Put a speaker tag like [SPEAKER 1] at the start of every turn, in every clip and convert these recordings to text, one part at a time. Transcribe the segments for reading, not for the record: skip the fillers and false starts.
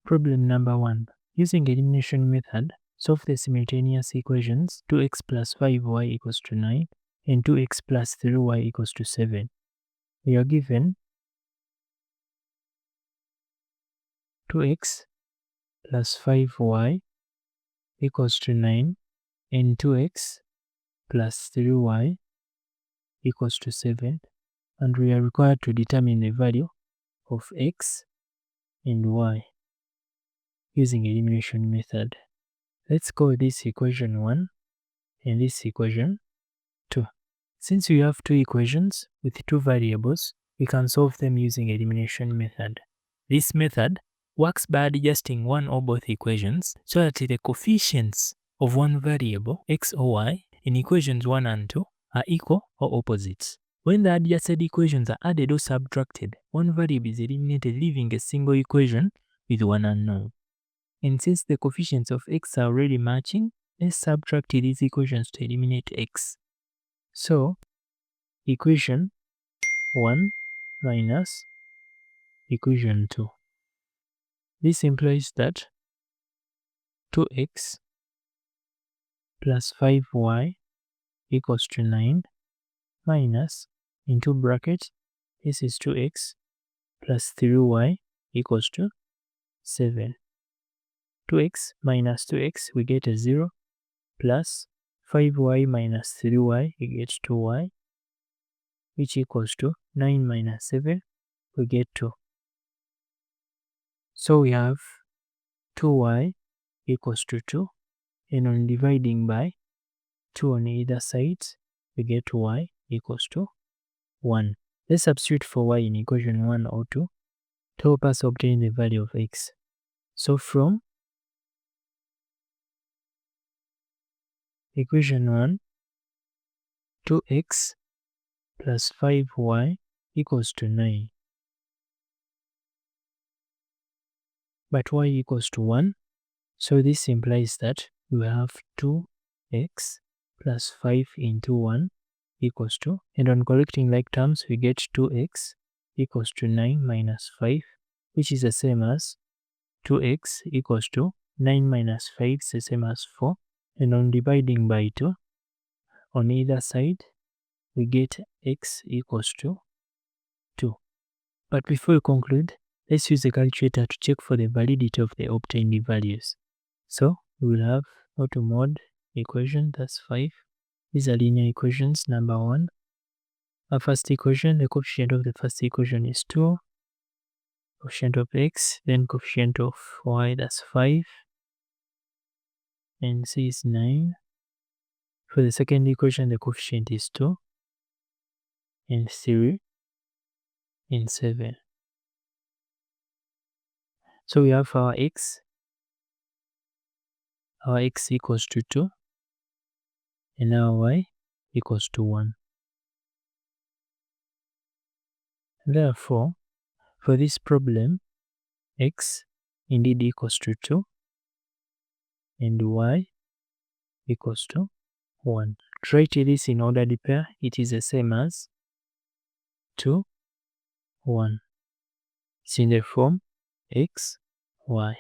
[SPEAKER 1] Problem number 1. Using elimination method, solve the simultaneous equations 2x plus 5y equals to 9 and 2x plus 3y equals to 7. We are given 2x plus 5y equals to 9 and 2x plus 3y equals to 7, and we are required to determine the value of x and y using elimination method. Let's call this equation 1 and this equation 2. Since we have two equations with two variables, we can solve them using elimination method. This method works by adjusting one or both equations so that the coefficients of one variable, x or y, in equations 1 and 2 are equal or opposites. When the adjusted equations are added or subtracted, one variable is eliminated, leaving a single equation with one unknown. And since the coefficients of x are already matching, let's subtract these equations to eliminate x. So, equation 1 minus equation 2. This implies that 2x plus 5y equals to 9 minus, into brackets, this is 2x plus 3y equals to 7. 2x minus 2x, we get a 0, plus 5y minus 3y, we get 2y, which equals to 9 minus 7, we get 2. So we have 2y equals to 2, and on dividing by 2 on either side, we get y equals to 1. Let's substitute for y in equation 1 or 2 to help us obtain the value of x. So from equation 1, 2x plus 5y equals to 9. But y equals to 1. So this implies that we have 2x plus 5 into 1 equals to, and on collecting like terms, we get 2x equals to 9 minus 5, which is the same as 2x equals to 9 minus 5 is the same as 4. And on dividing by 2, on either side, we get x equals to 2. But before we conclude, let's use the calculator to check for the validity of the obtained values. So we will have how to mod equation, that's 5. These are linear equations. Number 1, our first equation, the coefficient of the first equation is 2, coefficient of x, then coefficient of y, that's 5, and c is 9. For the second equation, the coefficient is 2, and 3, and 7. So we have our x equals to 2, and our y equals to 1. Therefore, for this problem, x indeed equals to 2, and y equals to 1. To write this in ordered pair, it is the same as 2, 1. It's in the form x, y.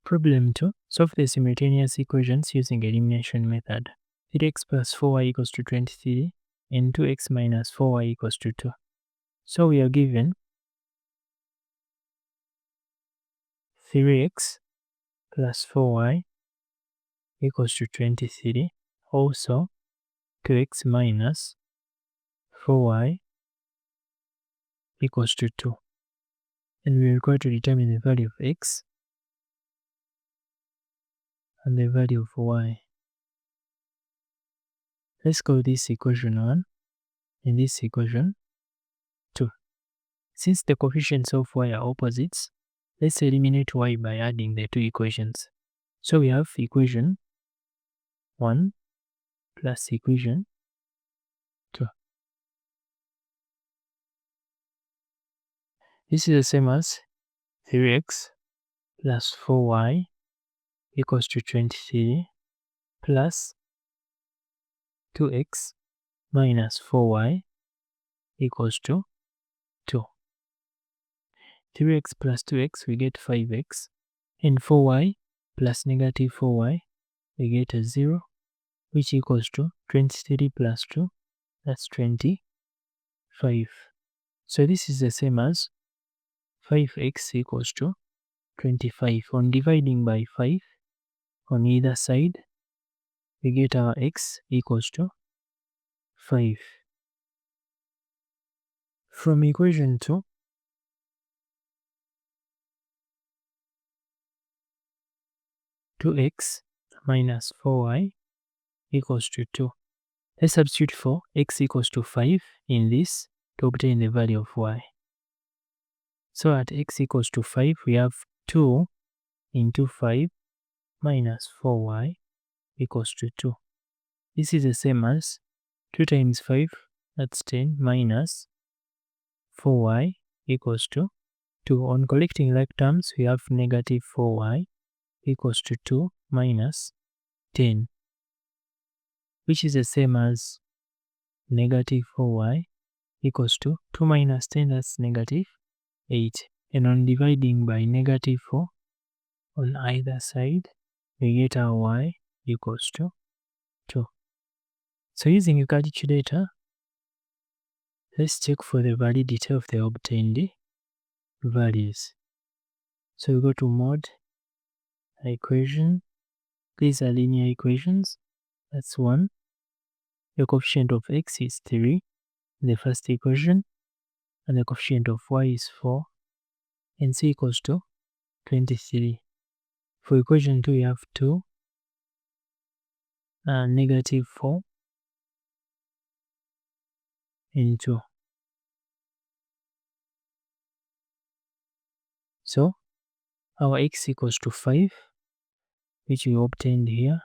[SPEAKER 1] Problem 2. Solve the simultaneous equations using elimination method. 3x plus 4y equals to 23 and 2x minus 4y equals to 2. So we are given 3x plus 4y equals to 23, also 2x minus 4y equals to 2. And we are required to determine the value of x and the value of y. Let's call this equation 1 and this equation 2. Since the coefficients of y are opposites, let's eliminate y by adding the two equations. So we have equation 1 plus equation 2. This is the same as 3x plus 4y equals to 23 plus 2x minus 4y equals to 2. 3x plus 2x, we get 5x. And 4y plus negative 4y, we get a 0, which equals to 23 plus 2, that's 25. So this is the same as 5x equals to 25. On dividing by 5 on either side, we get our x equals to 5. From equation 2, x minus 4y equals to 2. Let's substitute for x equals to 5 in this to obtain the value of y. So at x equals to 5, we have 2 into 5 minus 4y equals to 2. This is the same as 2 times 5, that's 10, minus 4y equals to 2. On collecting like terms, we have negative 4y equals to 2 minus 10, which is the same as negative 4y equals to 2 minus 10, that's negative 8. And on dividing by negative 4 on either side, we get our y equals to 2. So using a calculator, let's check for the validity of the obtained values. So we go to mod equation. These are linear equations. That's 1. The coefficient of x is 3 in the first equation, and the coefficient of y is 4, and c equals to 23. For equation 2, we have 2 and negative 4 and 2. So our x equals to 5, which we obtained here,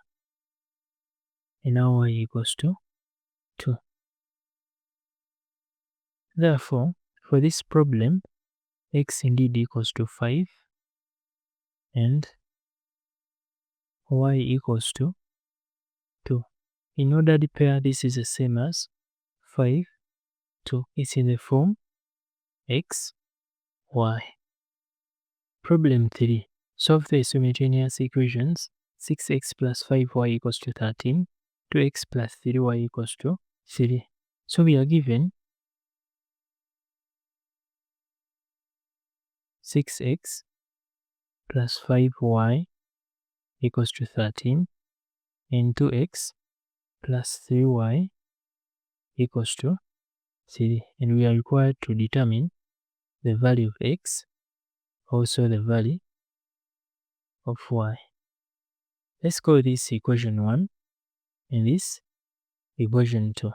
[SPEAKER 1] and our y equals to 2. Therefore, for this problem, x indeed equals to 5 and y equals to 2. In ordered pair, this is the same as 5, 2. It's in the form x, y. Problem 3. Solve the simultaneous equations 6x plus 5y equals to 13, 2x plus 3y equals to 3. So we are given 6x plus 5y equals to 13 and 2x plus 3y equals to 3, and we are required to determine the value of x, also the value of y. Let's call this equation 1 and this equation 2.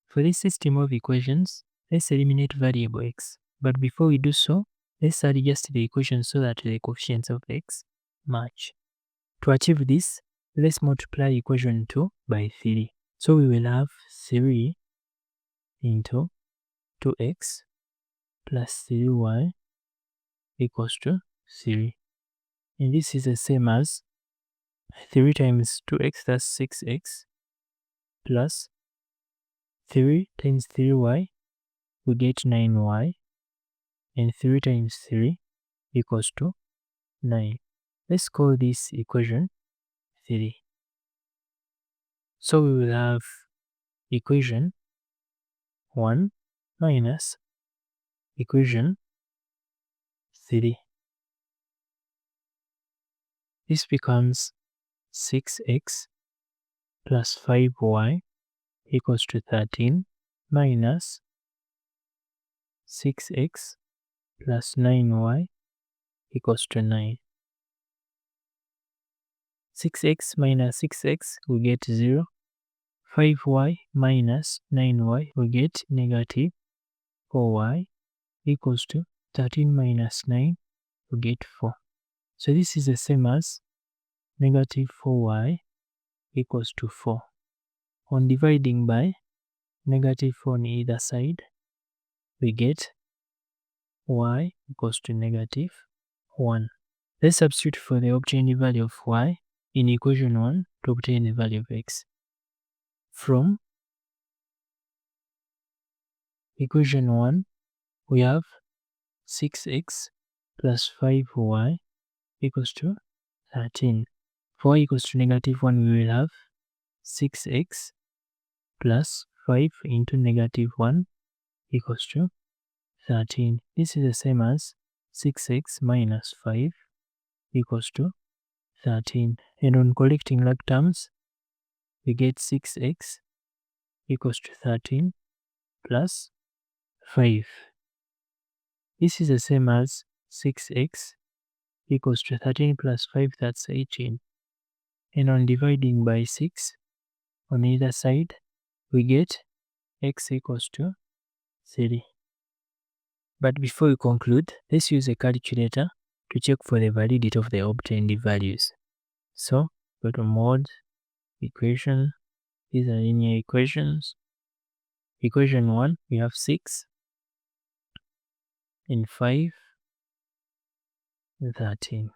[SPEAKER 1] For this system of equations, let's eliminate variable x. But before we do so, let's adjust the equation so that the coefficients of x match. To achieve this, let's multiply equation 2 by 3. So we will have 3 into 2x plus 3y equals to 3. And this is the same as 3 times 2x, that's 6x, plus 3 times 3y, we get 9y, and 3 times 3 equals to 9. Let's call this equation 3. So we will have equation 1 minus equation 3. This becomes 6x plus 5y equals to 13 minus 6x plus 9y equals to 9. 6x minus 6x, we get 0. 5y minus 9y, we get negative 4y equals to 13 minus 9, we get 4. So this is the same as negative 4y equals to 4. On dividing by negative 4 on either side, we get y equals to negative 1. Let's substitute for the obtained value of y in equation 1 to obtain the value of x. From equation 1, we have 6x plus 5y equals to 13. For y equals to -1, we will have 6x plus 5 into -1 equals to 13. This is the same as 6x minus 5 equals to 13. And on collecting like terms, we get 6x equals to 13 plus 5. This is the same as 6x equals to 13 plus 5, that's 18. And on dividing by 6, on either side, we get x equals to 3. But before we conclude, let's use a calculator to check for the validity of the obtained values. So, go to mod, equation, these are linear equations. Equation 1, we have 6 and 5 and 13.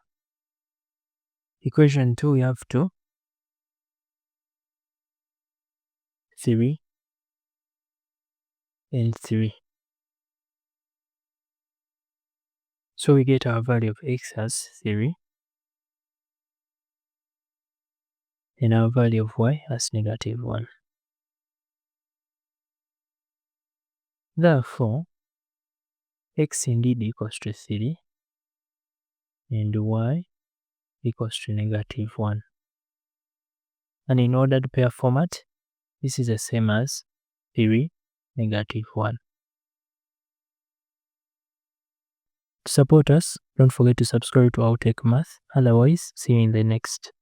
[SPEAKER 1] Equation 2, we have 2, 3 and 3. So we get our value of x as 3 and our value of y as -1. Therefore, x indeed equals to 3 and y equals to -1. And in ordered pair format, this is the same as 3, -1. To support us, don't forget to subscribe to Outek Math. Otherwise, see you in the next.